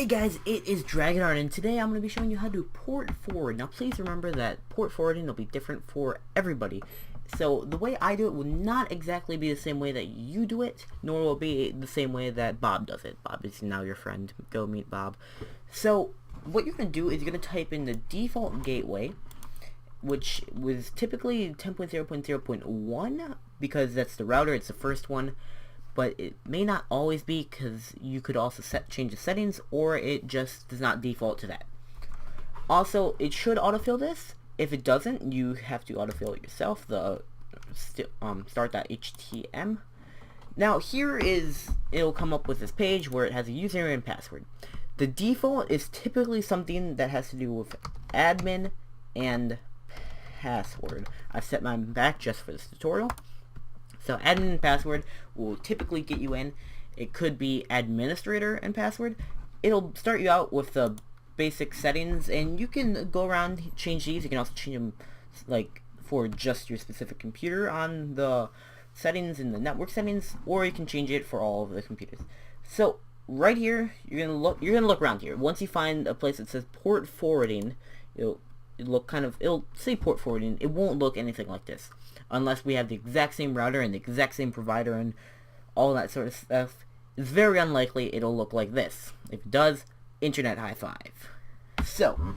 Hey guys, it is Dragonheart, and today I'm going to be showing you how to port forward. Now please remember that port forwarding will be different for everybody. So the way I do it will not exactly be the same way that you do it, nor will it be the same way that Bob does it. Bob is now your friend. Go meet Bob. So what you're going to do is you're going to type in the default gateway, which was typically 10.0.0.1 because that's the router, it's the first one. But it may not always be, because you could also change the settings, or it just does not default to that. Also, it should autofill this. If it doesn't, you have to autofill it yourself, the start.htm. Now here it'll come up with this page where it has a username and password. The default is typically something that has to do with admin and password. I've set mine back just for this tutorial. So admin and password will typically get you in. It could be administrator and password. It'll start you out with the basic settings, and you can go around, change these. You can also change them like for just your specific computer on the settings in the network settings, or you can change it for all of the computers. So right here, you're gonna look around here. Once you find a place that says port forwarding, it'll say port forwarding. It won't look anything like this unless we have the exact same router and the exact same provider and all that sort of stuff. It's very unlikely it'll look like this. If it does, internet high five. So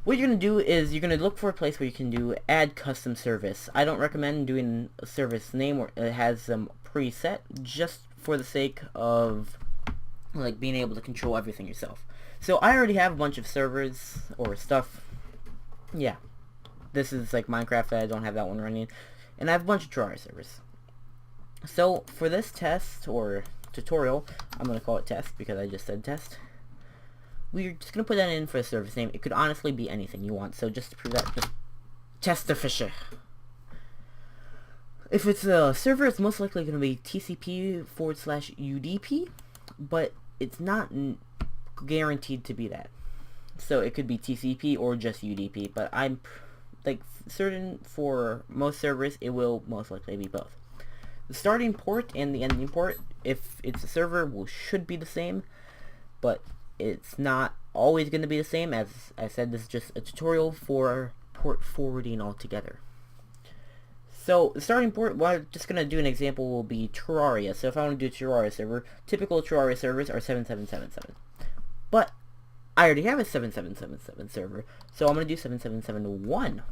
what you're going to do is you're going to look for a place where you can do add custom service. I don't recommend doing a service name where it has some preset, just for the sake of like being able to control everything yourself. So I already have a bunch of servers or stuff. Yeah, this is like Minecraft. I don't have that one running, and I have a bunch of Terraria servers. So for this test or tutorial, I'm going to call it test because I just said test. We're just going to put that in for a service name. It could honestly be anything you want, so just to prove that, just test the fisher. If it's a server, it's most likely going to be TCP/UDP, but it's not guaranteed to be that. So it could be TCP or just UDP, but I'm like certain for most servers it will most likely be both. The starting port and the ending port, if it's a server, should be the same, but it's not always going to be the same. As I said, this is just a tutorial for port forwarding altogether. So the starting port, well, I'm just going to do an example, will be Terraria. So if I want to do a Terraria server, typical Terraria servers are 7777. But I already have a 7777 server, so I'm going to do 7771.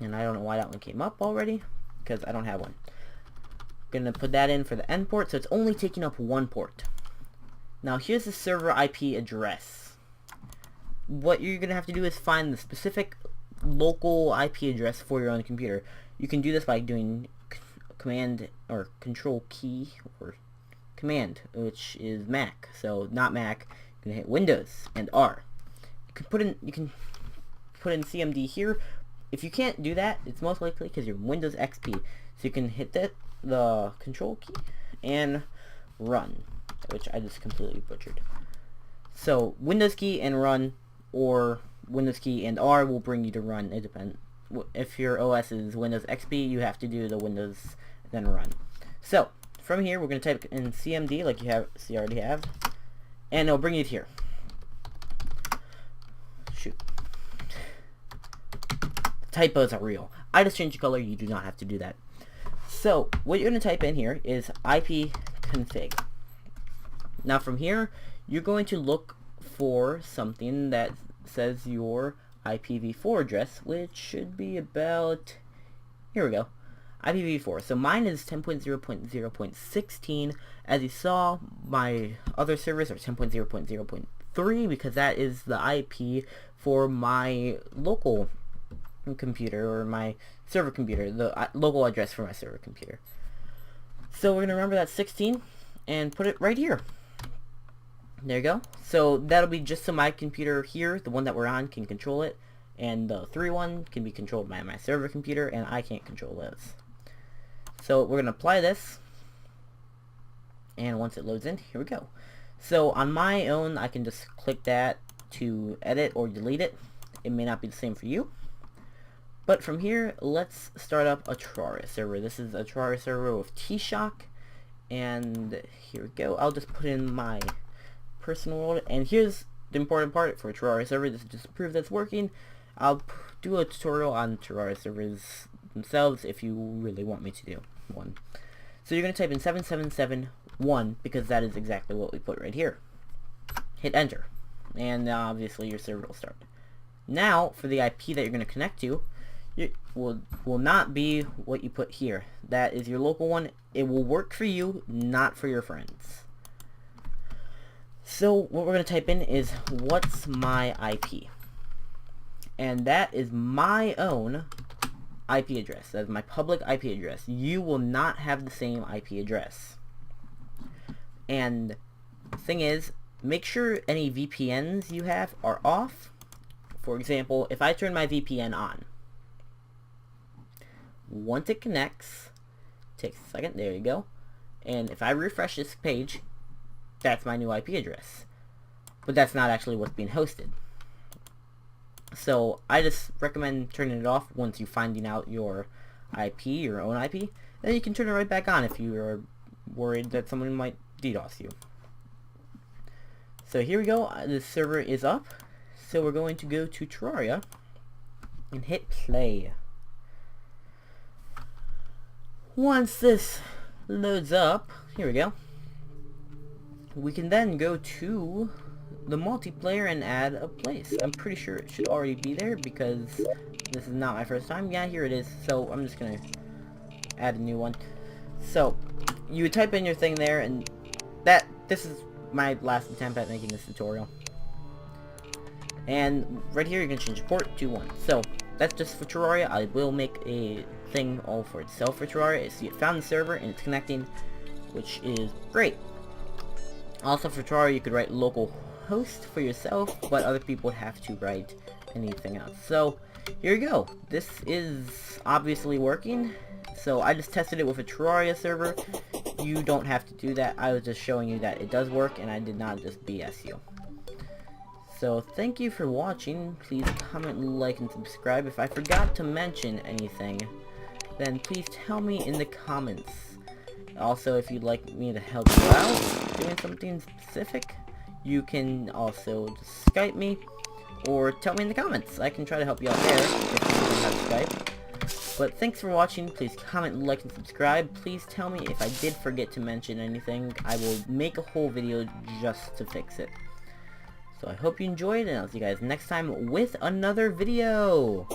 And I don't know why that one came up already, because I don't have one. I'm going to put that in for the end port, so it's only taking up one port. Now here's the server IP address. What you're going to have to do is find the specific local IP address for your own computer. You can do this by doing command or control key or command, which is Mac. So not Mac. You can hit Windows and R. You can put in CMD here. If you can't do that, it's most likely because you're Windows XP. So you can hit the control key and run, which I just completely butchered. So Windows key and run, or Windows key and R will bring you to run. It depends. If your OS is Windows XP, you have to do the Windows then run. So from here, we're going to type in CMD like you already have. And it'll bring you to here. Shoot. Typos are real. I just changed the color. You do not have to do that. So what you're going to type in here is ipconfig. Now from here, you're going to look for something that says your IPv4 address, which should be about, here we go, IPv4. So mine is 10.0.0.16. As you saw, my other servers are 10.0.0.3 because that is the IP for my local computer, or my server computer, the local address for my server computer. So we're going to remember that 16 and put it right here. There you go. So that'll be just so my computer here, the one that we're on, can control it, and the 3 one can be controlled by my server computer, and I can't control those. So we're going to apply this, and once it loads in, here we go. So on my own, I can just click that to edit or delete it. It may not be the same for you. But from here, let's start up a Terraria server. This is a Terraria server with T-Shock, and here we go. I'll just put in my personal world. And here's the important part for Terraria server. This is just to prove that's working. I'll do a tutorial on Terraria servers themselves if you really want me to do one. So you're going to type in 7771 because that is exactly what we put right here. Hit enter, and obviously your server will start. Now for the IP that you're going to connect to, it will not be what you put here. That is your local one. It will work for you, not for your friends. So what we're going to type in is what's my IP, and that is my own IP address. That is my public IP address. You will not have the same IP address. And the thing is, make sure any VPNs you have are off. For example, if I turn my VPN on, once it connects, takes a second, there you go, and if I refresh this page, that's my new IP address. But that's not actually what's being hosted. So I just recommend turning it off once you're finding out your IP, your own IP. Then you can turn it right back on if you are worried that someone might DDoS you. So here we go, the server is up. So we're going to go to Terraria and hit play. Once this loads up, here we go, we can then go to the multiplayer and add a place. I'm pretty sure it should already be there because this is not my first time. Yeah, here it is. So I'm just gonna add a new one. So you would type in your thing there, and this is my last attempt at making this tutorial. And right here you're gonna change the port to 1. So that's just for Terraria. I will make a thing all for itself for Terraria. So you found the server and it's connecting, which is great. Also for Terraria you could write local host for yourself, but other people would have to write anything else. So here you go. This is obviously working. So I just tested it with a Terraria server. You don't have to do that. I was just showing you that it does work, and I did not just BS you. So thank you for watching. Please comment, like, and subscribe. If I forgot to mention anything, then please tell me in the comments. Also, if you'd like me to help you out doing something specific, you can also just Skype me or tell me in the comments. I can try to help you out there if you don't have Skype. But thanks for watching. Please comment, like, and subscribe. Please tell me if I did forget to mention anything. I will make a whole video just to fix it. So I hope you enjoyed, and I'll see you guys next time with another video.